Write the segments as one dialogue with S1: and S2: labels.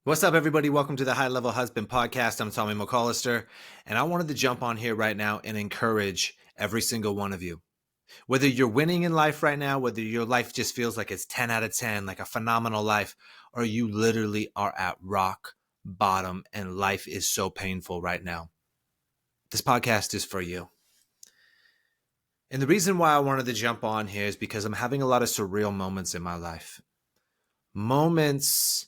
S1: What's up, everybody? Welcome to the High Level Husband Podcast. I'm Tommy McCollister, and I wanted to jump on here right now and encourage every single one of you. Whether you're winning in life right now, whether your life just feels like it's 10 out of 10, like a phenomenal life, or you literally are at rock bottom and life is so painful right now, this podcast is for you. And the reason why I wanted to jump on here is because I'm having a lot of surreal moments in my life. Moments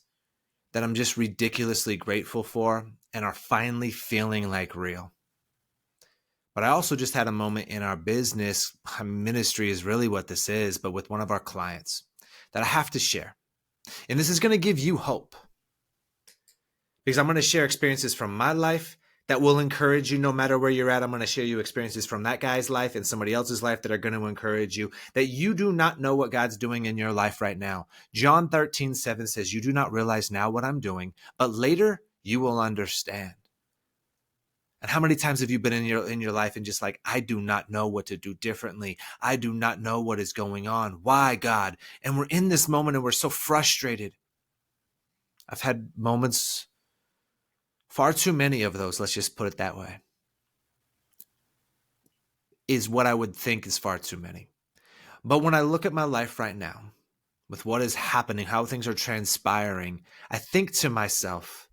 S1: that I'm just ridiculously grateful for and are finally feeling like real. But I also just had a moment in our business, ministry is really what this is, but with one of our clients that I have to share. And this is going to give you hope because I'm going to share experiences from my life that will encourage you no matter where you're at. I'm going to share you experiences from that guy's life and somebody else's life that are going to encourage you that you do not know what God's doing in your life right now. John 13:7 says, "You do not realize now what I'm doing, but later you will understand." And how many times have you been in your life and just like, I do not know what to do differently. I do not know what is going on. Why, God? And we're in this moment and we're so frustrated. I've had moments, far too many of those, let's just put it that way, is what I would think is far too many. But when I look at my life right now, with what is happening, how things are transpiring, I think to myself,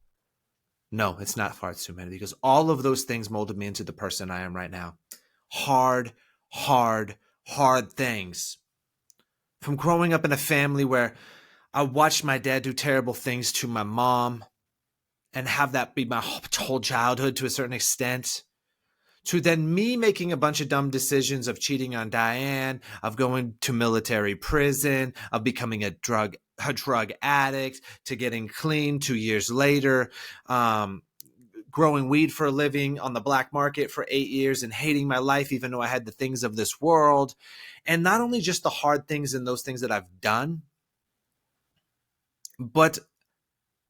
S1: no, it's not far too many because all of those things molded me into the person I am right now. Hard things. From growing up in a family where I watched my dad do terrible things to my mom and have that be my whole childhood to a certain extent, to then me making a bunch of dumb decisions of cheating on Diane, of going to military prison, of becoming a drug addict, to getting clean 2 years later, growing weed for a living on the black market for 8 years and hating my life, even though I had the things of this world. And not only just the hard things and those things that I've done, but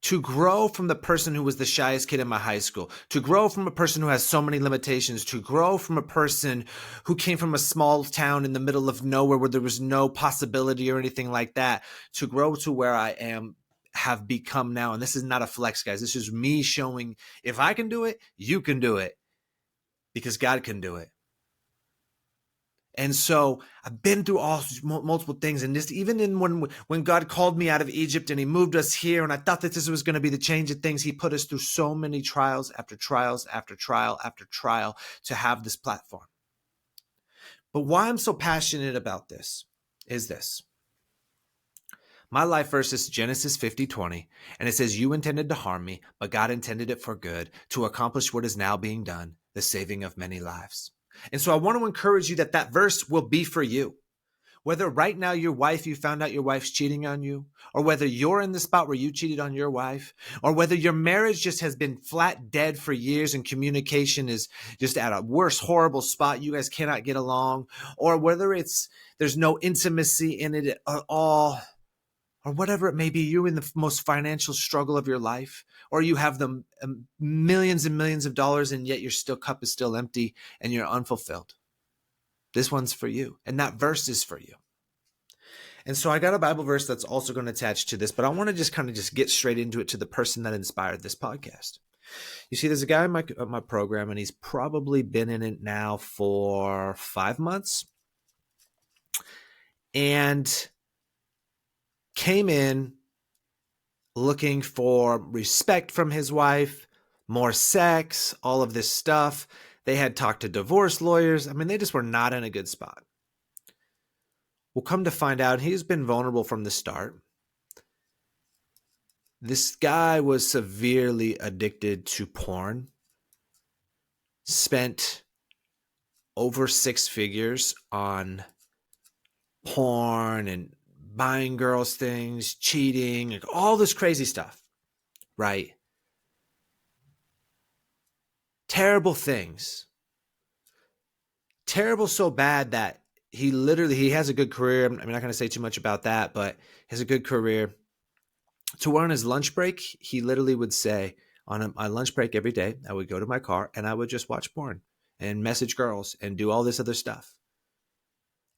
S1: to grow from the person who was the shyest kid in my high school, to grow from a person who has so many limitations, to grow from a person who came from a small town in the middle of nowhere where there was no possibility or anything like that, to grow to where I have become now. And this is not a flex, guys. This is me showing if I can do it, you can do it because God can do it. And so I've been through all multiple things, and just even in when God called me out of Egypt and he moved us here, and I thought that this was going to be the change of things, he put us through so many trials after trials after trial after trial to have this platform. But why I'm so passionate about this is this. My life verse is Genesis 50:20, and it says, "You intended to harm me, but God intended it for good, to accomplish what is now being done, the saving of many lives." And so I want to encourage you that that verse will be for you. Whether right now you found out your wife's cheating on you, or whether you're in the spot where you cheated on your wife, or whether your marriage just has been flat dead for years and communication is just at a worse, horrible spot, you guys cannot get along, or whether there's no intimacy in it at all, or whatever it may be, you're in the most financial struggle of your life, or you have the millions and millions of dollars and yet your cup is still empty and you're unfulfilled. This one's for you, and that verse is for you. And so I got a Bible verse that's also going to attach to this, but I want to just kind of just get straight into it to the person that inspired this podcast. You see, there's a guy in my program, and he's probably been in it now for 5 months, and came in looking for respect from his wife, more sex, all of this stuff. They had talked to divorce lawyers. I mean, they just were not in a good spot. Well, come to find out, he's been vulnerable from the start. This guy was severely addicted to porn, spent over 6 figures on porn and buying girls things, cheating, like all this crazy stuff, right? Terrible things. Terrible so bad that he has a good career. I'm not going to say too much about that, but has a good career. To where on his lunch break, he literally would say, on my lunch break every day, I would go to my car and I would just watch porn and message girls and do all this other stuff.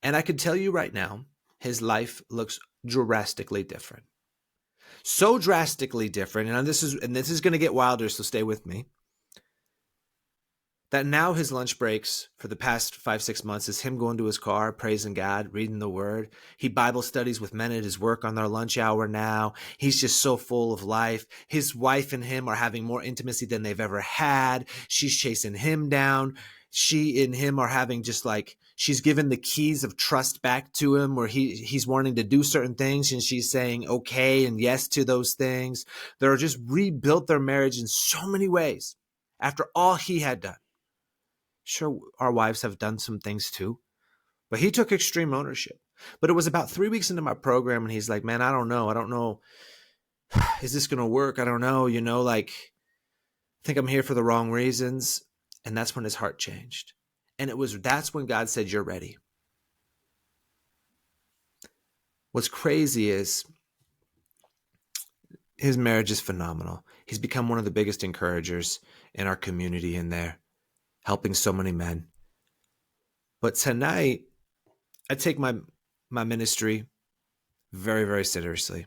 S1: And I could tell you right now, his life looks drastically different. So drastically different, and this is going to get wilder, so stay with me, that now his lunch breaks for the past 5-6 months is him going to his car, praising God, reading the word. He Bible studies with men at his work on their lunch hour now. He's just so full of life. His wife and him are having more intimacy than they've ever had. She's chasing him down. She and him are having just like, she's given the keys of trust back to him where he's wanting to do certain things and she's saying okay and yes to those things. They're just rebuilt their marriage in so many ways after all he had done. Sure, our wives have done some things too, but he took extreme ownership. But it was about 3 weeks into my program and he's like, man, I don't know. Is this going to work? I don't know. Like, I think I'm here for the wrong reasons. And that's when his heart changed. And that's when God said, you're ready. What's crazy is his marriage is phenomenal. He's become one of the biggest encouragers in our community in there, helping so many men. But tonight, I take my ministry very, very seriously.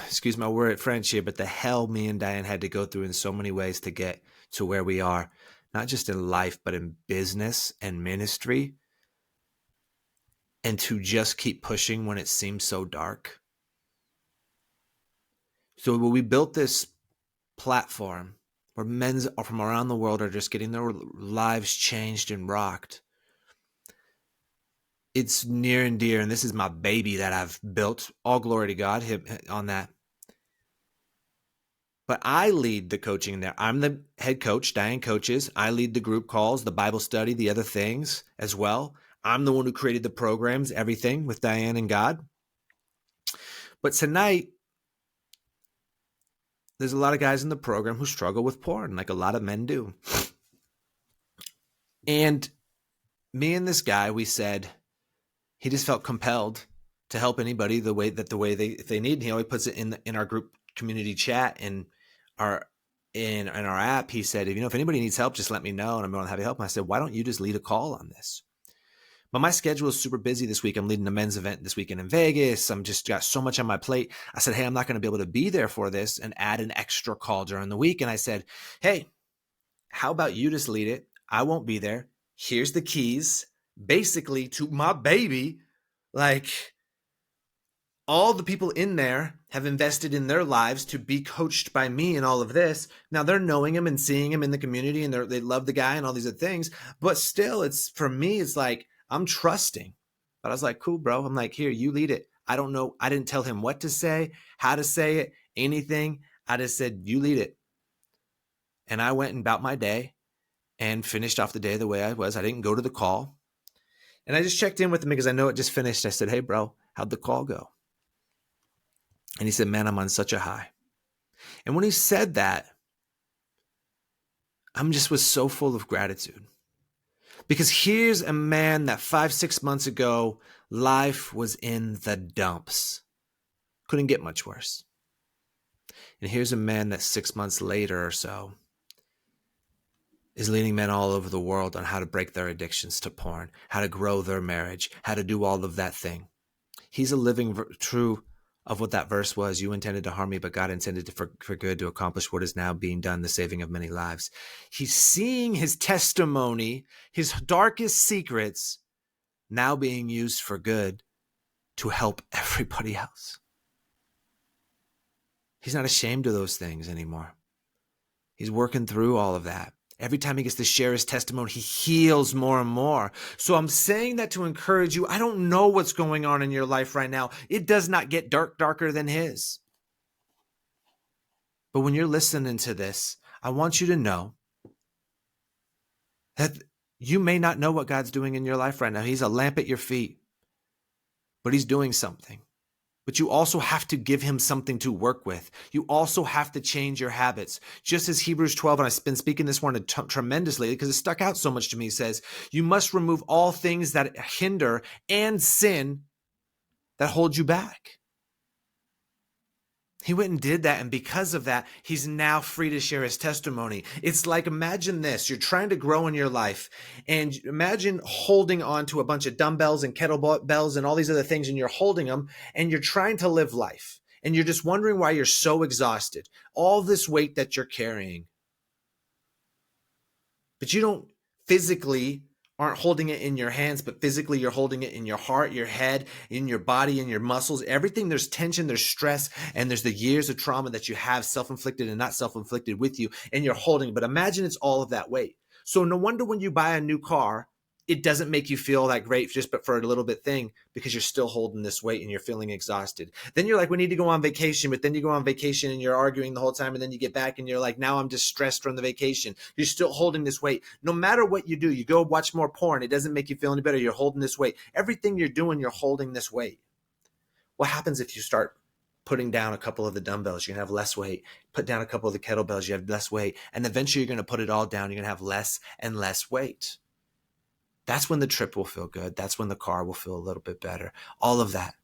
S1: Excuse my word, French here, but the hell me and Diane had to go through in so many ways to get to where we are, not just in life, but in business and ministry, and to just keep pushing when it seems so dark. So when we built this platform where men from around the world are just getting their lives changed and rocked, it's near and dear, and this is my baby that I've built. All glory to God on that. But I lead the coaching there. I'm the head coach. Diane coaches. I lead the group calls, the Bible study, the other things as well. I'm the one who created the programs, everything with Diane and God. But tonight, there's a lot of guys in the program who struggle with porn, like a lot of men do. And me and this guy, we said, he just felt compelled to help anybody the way they need. He always puts it in our group community chat in our app. He said, if anybody needs help, just let me know, and I'm more than happy to help. And I said, why don't you just lead a call on this? But my schedule is super busy this week. I'm leading a men's event this weekend in Vegas. I'm just got so much on my plate. I said, hey, I'm not going to be able to be there for this and add an extra call during the week. And I said, hey, how about you just lead it? I won't be there. Here's the keys, basically, to my baby. Like, all the people in there have invested in their lives to be coached by me and all of this. Now they're knowing him and seeing him in the community and they love the guy and all these other things. But still, for me, it's like, I'm trusting. But I was like, cool, bro. I'm like, here, you lead it. I don't know. I didn't tell him what to say, how to say it, anything. I just said, you lead it. And I went about my day and finished off the day the way I was. I didn't go to the call. And I just checked in with him because I know it just finished. I said, hey, bro, how'd the call go? And he said, man, I'm on such a high. And when he said that, was so full of gratitude. Because here's a man that 5-6 months ago, life was in the dumps. Couldn't get much worse. And here's a man that 6 months later or so is leading men all over the world on how to break their addictions to porn, how to grow their marriage, how to do all of that thing. He's a living true of what that verse was. You intended to harm me, but God intended for good to accomplish what is now being done, the saving of many lives. He's seeing his testimony, his darkest secrets, now being used for good to help everybody else. He's not ashamed of those things anymore. He's working through all of that. Every time he gets to share his testimony, he heals more and more. So I'm saying that to encourage you. I don't know what's going on in your life right now. It does not get darker than his. But when you're listening to this, I want you to know that you may not know what God's doing in your life right now. He's a lamp at your feet, but he's doing something. But you also have to give him something to work with. You also have to change your habits. Just as Hebrews 12, and I've been speaking this one tremendously because it stuck out so much to me, says, you must remove all things that hinder and sin that hold you back. He went and did that, and because of that, he's now free to share his testimony. It's like, imagine this. You're trying to grow in your life, and imagine holding on to a bunch of dumbbells and kettlebells and all these other things, and you're holding them, and you're trying to live life, and you're just wondering why you're so exhausted. All this weight that you're carrying. But you don't physically aren't holding it in your hands, but physically you're holding it in your heart, your head, in your body, in your muscles, everything. There's tension, there's stress, and there's the years of trauma that you have, self-inflicted and not self-inflicted, with you, and you're holding. But imagine it's all of that weight. So no wonder when you buy a new car, it doesn't make you feel that great just but for a little bit thing, because you're still holding this weight and you're feeling exhausted. Then you're like, we need to go on vacation, but then you go on vacation and you're arguing the whole time, and then you get back and you're like, now I'm just stressed from the vacation. You're still holding this weight. No matter what you do, you go watch more porn, it doesn't make you feel any better. You're holding this weight. Everything you're doing, you're holding this weight. What happens if you start putting down a couple of the dumbbells? You're gonna have less weight. Put down a couple of the kettlebells, you have less weight, and eventually you're gonna put it all down. You're gonna have less and less weight. That's when the trip will feel good. That's when the car will feel a little bit better. All of that.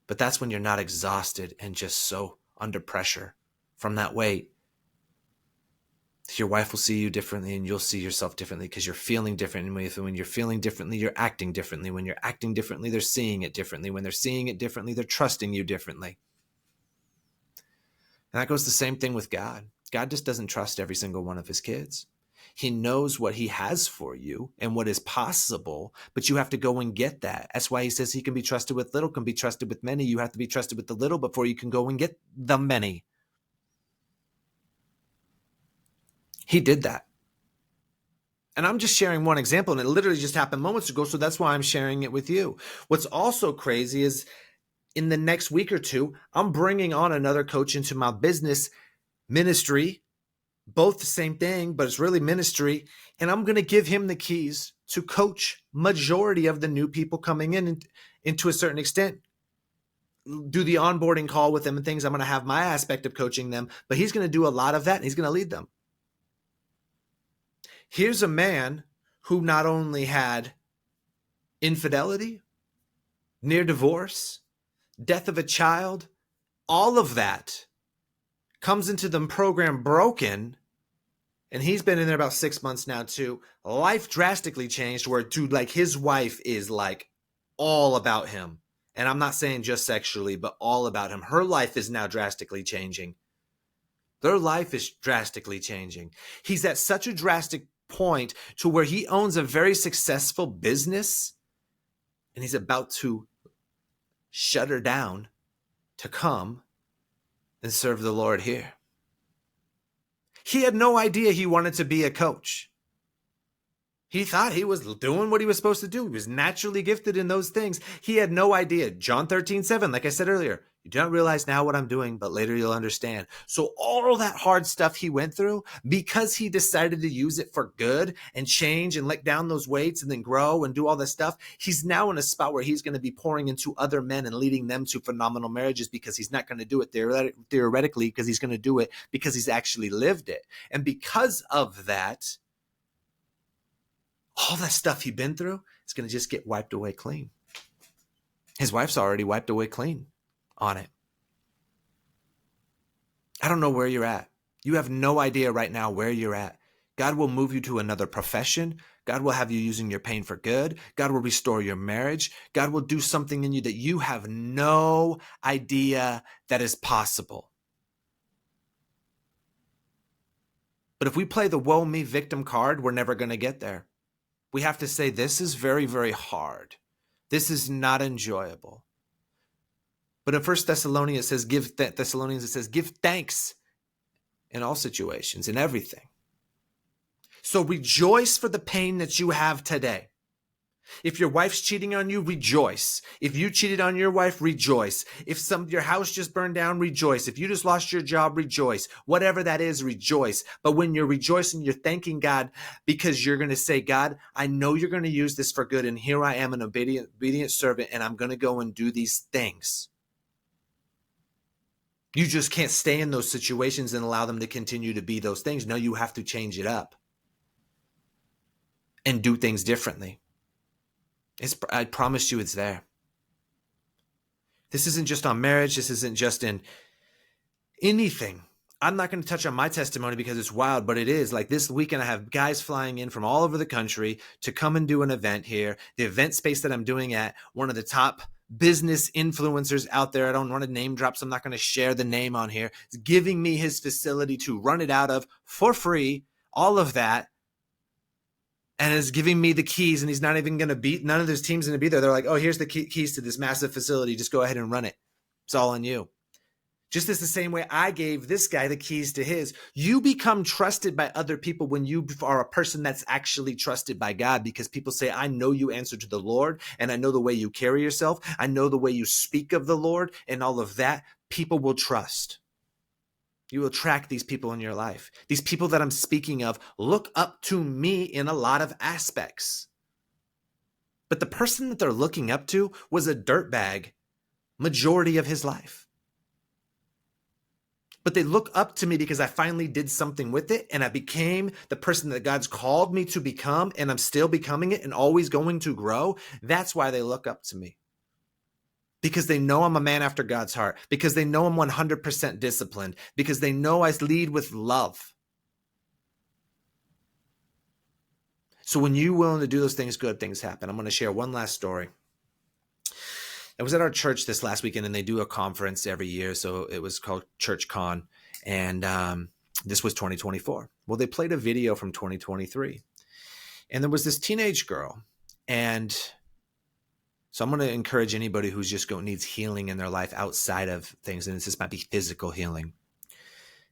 S1: But that's when you're not exhausted and just so under pressure from that weight. Your wife will see you differently, and you'll see yourself differently because you're feeling different. And when you're feeling differently, you're acting differently. When you're acting differently, they're seeing it differently. When they're seeing it differently, they're trusting you differently. And that goes the same thing with God. God just doesn't trust every single one of his kids. He knows what he has for you and what is possible, but you have to go and get that. That's why he says he can be trusted with little, can be trusted with many. You have to be trusted with the little before you can go and get the many. He did that. And I'm just sharing one example, and it literally just happened moments ago, so that's why I'm sharing it with you. What's also crazy is in the next week or two, I'm bringing on another coach into my business ministry. Both the same thing, but it's really ministry. And I'm going to give him the keys to coach majority of the new people coming in, and to a certain extent, do the onboarding call with them and things. I'm going to have my aspect of coaching them, but he's going to do a lot of that, and he's going to lead them. Here's a man who not only had infidelity, near divorce, death of a child, all of that, comes into the program broken, and he's been in there about 6 months now too. Life drastically changed, where dude, like, his wife is like all about him. And I'm not saying just sexually, but all about him. Her life is now drastically changing. Their life is drastically changing. He's at such a drastic point to where he owns a very successful business, and he's about to shut her down to come and serve the Lord here. He had no idea he wanted to be a coach. He thought he was doing what he was supposed to do. He was naturally gifted in those things. He had no idea. John 13:7, like I said earlier, you don't realize now what I'm doing, but later you'll understand. So all that hard stuff he went through, because he decided to use it for good and change and let down those weights and then grow and do all this stuff, he's now in a spot where he's going to be pouring into other men and leading them to phenomenal marriages, because he's not going to do it theoretically, because he's going to do it because he's actually lived it. And because of that, all that stuff he'd been through is going to just get wiped away clean. His wife's already wiped away clean on it. I don't know where you're at. You have no idea right now where you're at. God will move you to another profession. God will have you using your pain for good. God will restore your marriage. God will do something in you that you have no idea that is possible. But if we play the woe me victim card, we're never going to get there. We have to say, this is very, very hard. This is not enjoyable. But in 1 Thessalonians, it says, give thanks in all situations, in everything. So rejoice for the pain that you have today. If your wife's cheating on you, rejoice. If you cheated on your wife, rejoice. If your house just burned down, rejoice. If you just lost your job, rejoice. Whatever that is, rejoice. But when you're rejoicing, you're thanking God, because you're going to say, God, I know you're going to use this for good, and here I am, an obedient servant, and I'm going to go and do these things. You just can't stay in those situations and allow them to continue to be those things. No, you have to change it up and do things differently. I promise you it's there. This isn't just on marriage. This isn't just in anything. I'm not going to touch on my testimony because it's wild, but it is. Like this weekend, I have guys flying in from all over the country to come and do an event here. The event space that I'm doing at, one of the top business influencers out there. I don't want to name drop, so I'm not going to share the name on here. It's giving me his facility to run it out of for free, all of that. And is giving me the keys, and he's not even going to be, none of his team's going to be there. They're like, oh, here's the keys to this massive facility. Just go ahead and run it. It's all on you. Just as the same way I gave this guy the keys to his. You become trusted by other people when you are a person that's actually trusted by God, because people say, I know you answer to the Lord, and I know the way you carry yourself. I know the way you speak of the Lord, and all of that. People will trust. You will attract these people in your life. These people that I'm speaking of look up to me in a lot of aspects. But the person that they're looking up to was a dirtbag majority of his life. But they look up to me because I finally did something with it, and I became the person that God's called me to become, and I'm still becoming it and always going to grow. That's why they look up to me. Because they know I'm a man after God's heart, because they know I'm 100% disciplined, because they know I lead with love. So when you're willing to do those things, good things happen. I'm going to share one last story. I was at our church this last weekend, and they do a conference every year. So it was called Church Con, and this was 2024. Well, they played a video from 2023, and there was this teenage girl, and so I'm going to encourage anybody who's just needs healing in their life outside of things, and this might be physical healing.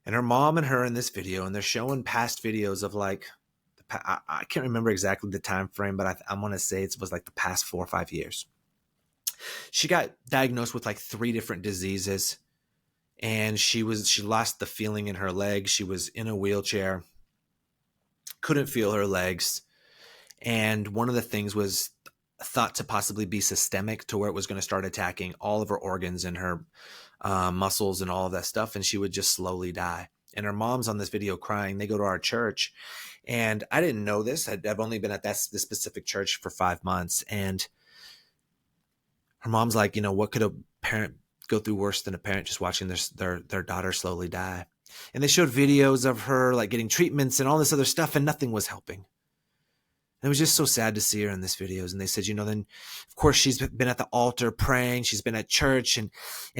S1: And her mom and her in this video, and they're showing past videos of like, I can't remember exactly the time frame, but I want to say it was like the past 4 or 5 years. She got diagnosed with like 3 different diseases, and she lost the feeling in her legs. She was in a wheelchair, couldn't feel her legs, and one of the things was thought to possibly be systemic, to where it was going to start attacking all of her organs and her muscles and all of that stuff, and she would just slowly die. And her mom's on this video crying. They go to our church, and I didn't know this. I've only been at this specific church for 5 months, and her mom's like, what could a parent go through worse than a parent just watching their daughter slowly die? And they showed videos of her like getting treatments and all this other stuff, and nothing was helping. And it was just so sad to see her in these videos. And they said, then of course she's been at the altar praying, she's been at church, and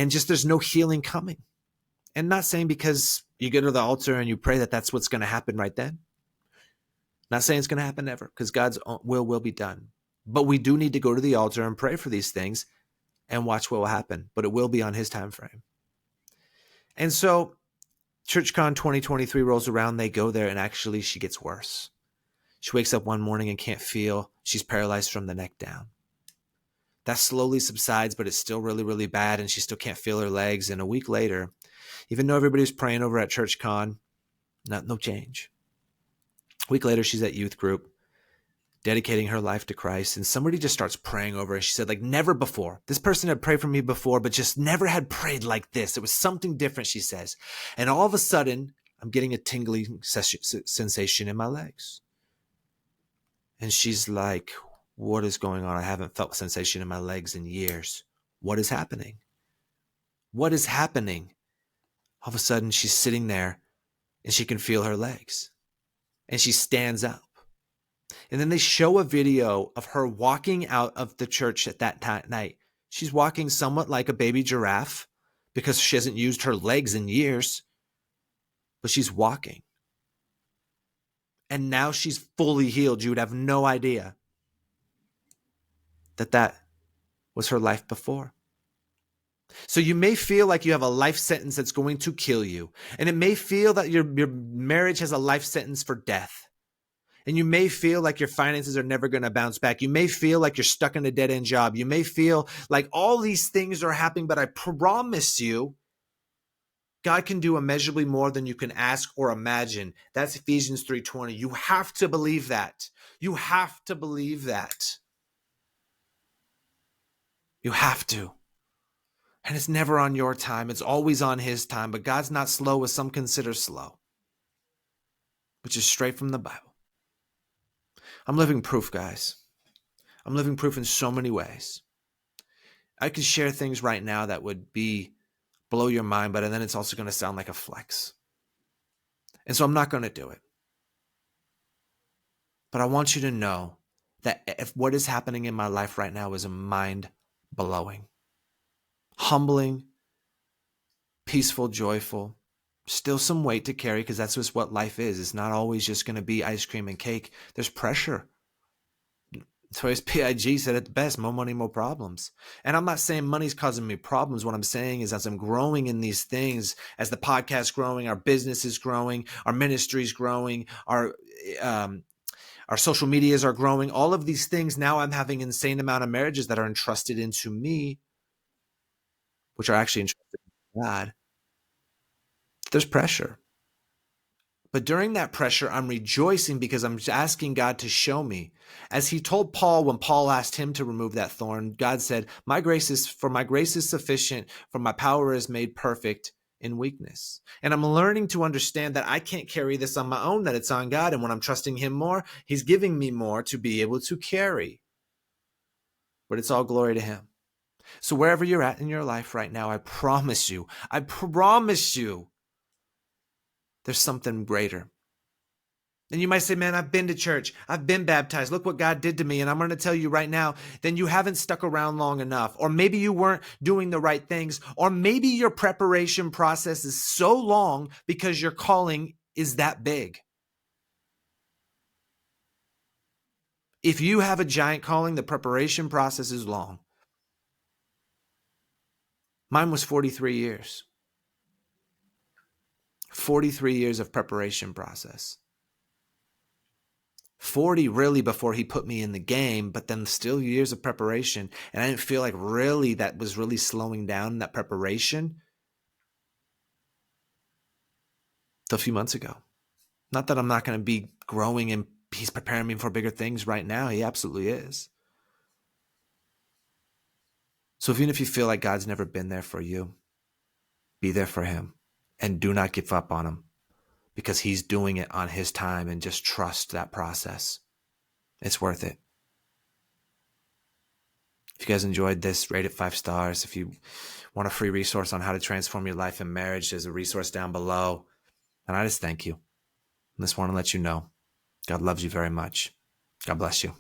S1: just there's no healing coming. And not saying because you go to the altar and you pray that's what's going to happen right then. Not saying it's going to happen ever, because God's will be done. But we do need to go to the altar and pray for these things and watch what will happen. But it will be on his time frame. And so ChurchCon 2023 rolls around. They go there, and actually she gets worse. She wakes up one morning and can't feel. She's paralyzed from the neck down. That slowly subsides, but it's still really, really bad, and she still can't feel her legs. And a week later, even though everybody was praying over at ChurchCon, no change. A week later, she's at youth group, dedicating her life to Christ, and somebody just starts praying over her. She said, like, never before. This person had prayed for me before, but just never had prayed like this. It was something different, she says. And all of a sudden, I'm getting a tingling sensation in my legs. And she's like, what is going on? I haven't felt sensation in my legs in years. What is happening? What is happening? All of a sudden, she's sitting there, and she can feel her legs. And she stands up. And then they show a video of her walking out of the church at that night. She's walking somewhat like a baby giraffe because she hasn't used her legs in years, but she's walking. And now she's fully healed. You would have no idea that was her life before. So you may feel like you have a life sentence that's going to kill you. And it may feel that your marriage has a life sentence for death. And you may feel like your finances are never going to bounce back. You may feel like you're stuck in a dead-end job. You may feel like all these things are happening, but I promise you, God can do immeasurably more than you can ask or imagine. That's Ephesians 3:20. You have to believe that. You have to believe that. You have to. And it's never on your time. It's always on his time. But God's not slow as some consider slow, which is straight from the Bible. I'm living proof, guys. I'm living proof in so many ways. I could share things right now that would be blow your mind, but then it's also going to sound like a flex. And so I'm not going to do it. But I want you to know that if what is happening in my life right now is mind-blowing, humbling, peaceful, joyful, still some weight to carry because that's just what life is. It's not always just going to be ice cream and cake. There's pressure. Notorious P.I.G. said it best, more money, more problems. And I'm not saying money's causing me problems. What I'm saying is as I'm growing in these things, as the podcast's growing, our business is growing, our ministry's growing, our social medias are growing, all of these things, now I'm having an insane amount of marriages that are entrusted into me, which are actually entrusted in God. There's pressure. But during that pressure, I'm rejoicing because I'm asking God to show me. As he told Paul when Paul asked him to remove that thorn, God said, my grace is sufficient, for my power is made perfect in weakness. And I'm learning to understand that I can't carry this on my own, that it's on God. And when I'm trusting him more, he's giving me more to be able to carry. But it's all glory to him. So wherever you're at in your life right now, I promise you, there's something greater. And you might say, man, I've been to church. I've been baptized. Look what God did to me. And I'm going to tell you right now, then you haven't stuck around long enough. Or maybe you weren't doing the right things. Or maybe your preparation process is so long because your calling is that big. If you have a giant calling, the preparation process is long. Mine was 43 years. 43 years of preparation process. 40 really before he put me in the game, but then still years of preparation. And I didn't feel like really that was really slowing down that preparation till a few months ago. Not that I'm not going to be growing and he's preparing me for bigger things right now. He absolutely is. So even if you feel like God's never been there for you, be there for him and do not give up on him because he's doing it on his time, and just trust that process. It's worth it. If you guys enjoyed this, rate it 5 stars. If you want a free resource on how to transform your life and marriage, there's a resource down below. And I just thank you. I just want to let you know God loves you very much. God bless you.